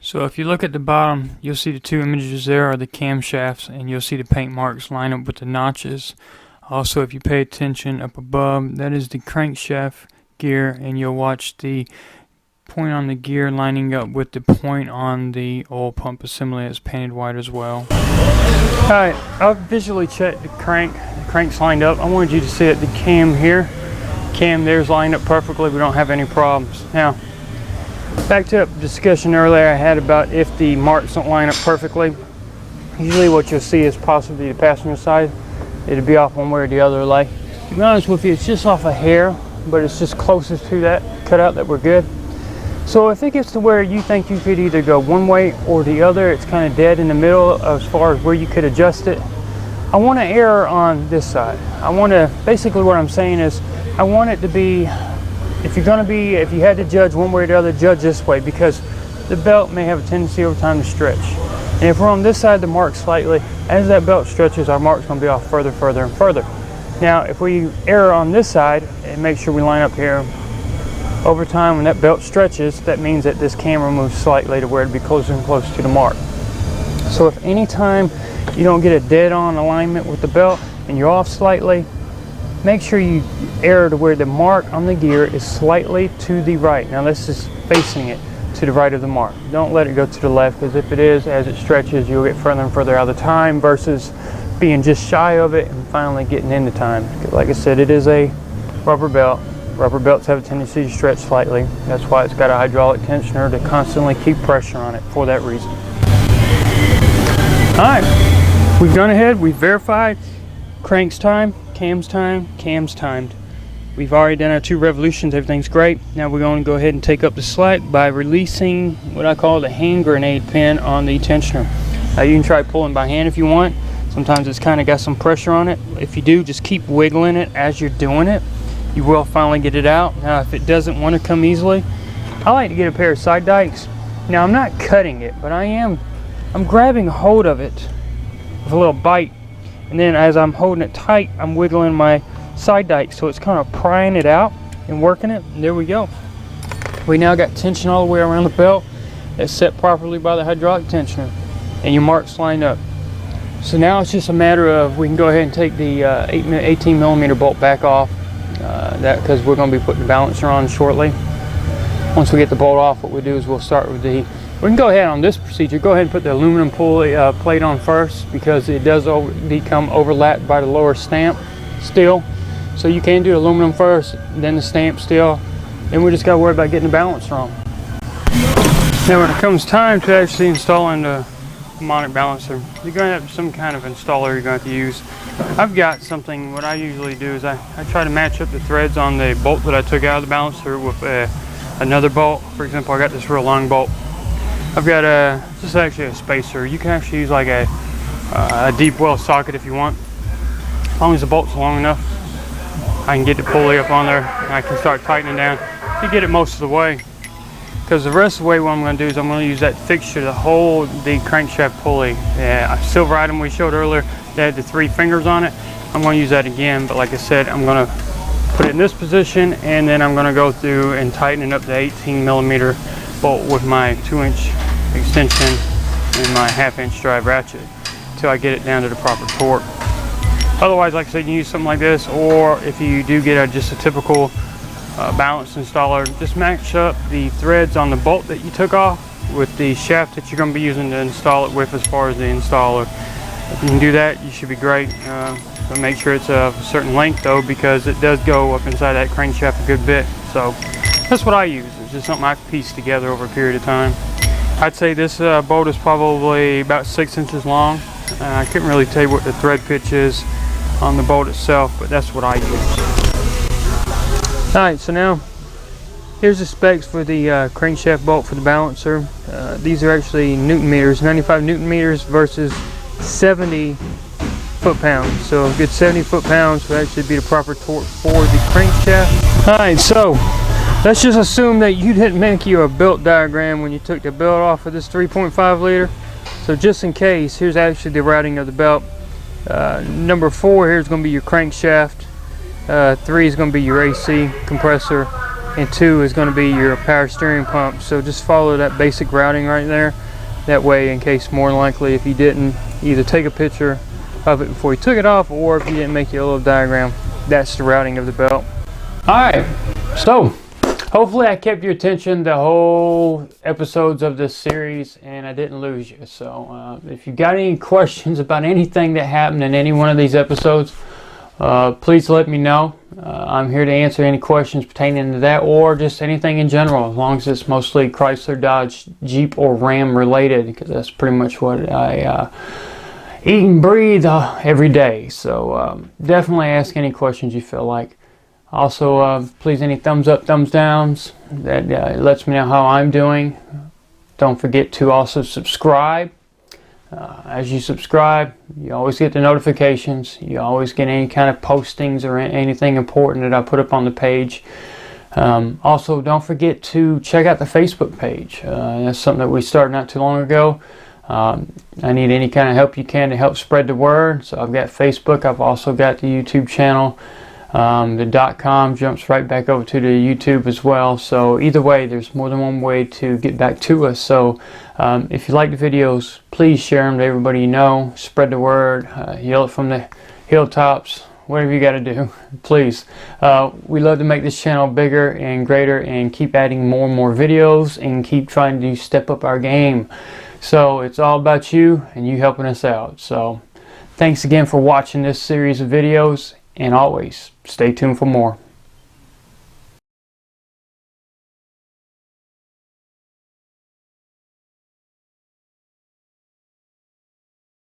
So if you look at the bottom, you'll see the two images there are the camshafts, and you'll see the paint marks line up with the notches. Also, if you pay attention up above, that is the crankshaft gear, and you'll watch the point on the gear lining up with the point on the oil pump assembly that's painted white as well. Alright, I'll visually check the crank. The crank's lined up. I wanted you to see it, the cam here. Cam there's lined up perfectly. We don't have any problems. Now, back to the discussion earlier I had about if the marks don't line up perfectly. Usually what you'll see is possibly the passenger side. It'll be off one way or the other. Like, to be honest with you, it's just off a hair, but it's just closest to that cutout that we're good. So if it gets to where you think you could either go one way or the other, it's kind of dead in the middle as far as where you could adjust it, I want to err on this side. I want to, basically what I'm saying is, I want it to be, if you had to judge one way or the other, judge this way, because the belt may have a tendency over time to stretch. And if we're on this side, the mark slightly, as that belt stretches, our mark's going to be off further, further, and further. Now, if we err on this side and make sure we line up here, over time when that belt stretches, that means that this camera moves slightly to where it'd be closer and closer to the mark. So if any time you don't get a dead-on alignment with the belt and you're off slightly, make sure you err to where the mark on the gear is slightly to the right. Now this is facing it to the right of the mark. Don't let it go to the left, because if it is, as it stretches, you'll get further and further out of the time versus being just shy of it and finally getting into time. Like I said, it is a rubber belt. Rubber belts have a tendency to stretch slightly. That's why it's got a hydraulic tensioner to constantly keep pressure on it for that reason. Alright, we've gone ahead, we've verified. Crank's time, cam's timed. We've already done our 2 revolutions, everything's great. Now we're going to go ahead and take up the slack by releasing what I call the hand grenade pin on the tensioner. You can try pulling by hand if you want. Sometimes it's kind of got some pressure on it. If you do, just keep wiggling it as you're doing it. You will finally get it out. Now if it doesn't want to come easily, I like to get a pair of side dikes. Now I'm not cutting it, but I'm grabbing hold of it with a little bite, and then as I'm holding it tight, I'm wiggling my side dike, so it's kind of prying it out and working it, and there we go. We now got tension all the way around the belt. It's set properly by the hydraulic tensioner, and your marks lined up. So now it's just a matter of, we can go ahead and take the 18 millimeter bolt back off, because we're going to be putting the balancer on shortly. Once we get the bolt off, what we do is we'll start with we can go ahead on this procedure, go ahead and put the aluminum pulley plate on first, because it does become overlapped by the lower stamp steel. So you can do aluminum first, then the stamp steel, then we just got to worry about getting the balancer on. Now when it comes time to actually installing the harmonic balancer, you're going to have some kind of installer you're going to have to use. I've got something, what I usually do is I try to match up the threads on the bolt that I took out of the balancer with another bolt. For example, I got this real long bolt. I've got this is actually a spacer. You can actually use like a deep well socket if you want. As long as the bolt's long enough, I can get the pulley up on there and I can start tightening down to get it most of the way. Because the rest of the way, what I'm going to do is I'm going to use that fixture to hold the crankshaft pulley. Silver item we showed earlier, that had the 3 fingers on it. I'm going to use that again, but like I said, I'm going to put it in this position, and then I'm going to go through and tighten it up to 18 millimeter bolt with my 2-inch extension and my 1/2-inch drive ratchet until I get it down to the proper torque. Otherwise, like I said, you can use something like this, or if you do get just a typical balance installer, just match up the threads on the bolt that you took off with the shaft that you're going to be using to install it with as far as the installer. If you can do that, you should be great. But make sure it's of a certain length though, because it does go up inside that crankshaft a good bit. So that's what I use. It's just something I pieced together over a period of time. I'd say this bolt is probably about 6 inches long. I couldn't really tell you what the thread pitch is on the bolt itself, but that's what I use. Alright, so now here's the specs for the crankshaft bolt for the balancer. These are actually Newton meters, 95 Newton meters versus 70 foot-pounds. So a good 70 foot-pounds would actually be the proper torque for the crankshaft. Alright, so let's just assume that you didn't make you a belt diagram when you took the belt off of this 3.5 liter. So just in case, here's actually the routing of the belt. Number 4 here is going to be your crankshaft. 3 is going to be your AC compressor. and 2 is going to be your power steering pump. So just follow that basic routing right there. That way, in case more than likely if you didn't either take a picture of it before you took it off, or if you didn't make your little diagram, that's the routing of the belt. Alright, so hopefully I kept your attention the whole episodes of this series and I didn't lose you. So if you got any questions about anything that happened in any one of these episodes, please let me know. I'm here to answer any questions pertaining to that, or just anything in general, as long as it's mostly Chrysler, Dodge, Jeep, or Ram related, because that's pretty much what I eat and breathe every day. So definitely ask any questions you feel like. Also, please, any thumbs up, thumbs downs, that lets me know how I'm doing. Don't forget to also subscribe. As you subscribe, you always get the notifications. You always get any kind of postings or anything important that I put up on the page. Also, don't forget to check out the Facebook page. That's something that we started not too long ago. I need any kind of help you can to help spread the word. So I've got Facebook. I've also got the YouTube channel. The .com jumps right back over to the YouTube as well. So either way, there's more than one way to get back to us. So if you like the videos, please share them to everybody you know. Spread the word. Yell it from the hilltops. Whatever you got to do, please. We love to make this channel bigger and greater and keep adding more and more videos and keep trying to step up our game. So it's all about you and you helping us out. So thanks again for watching this series of videos. And always, stay tuned for more.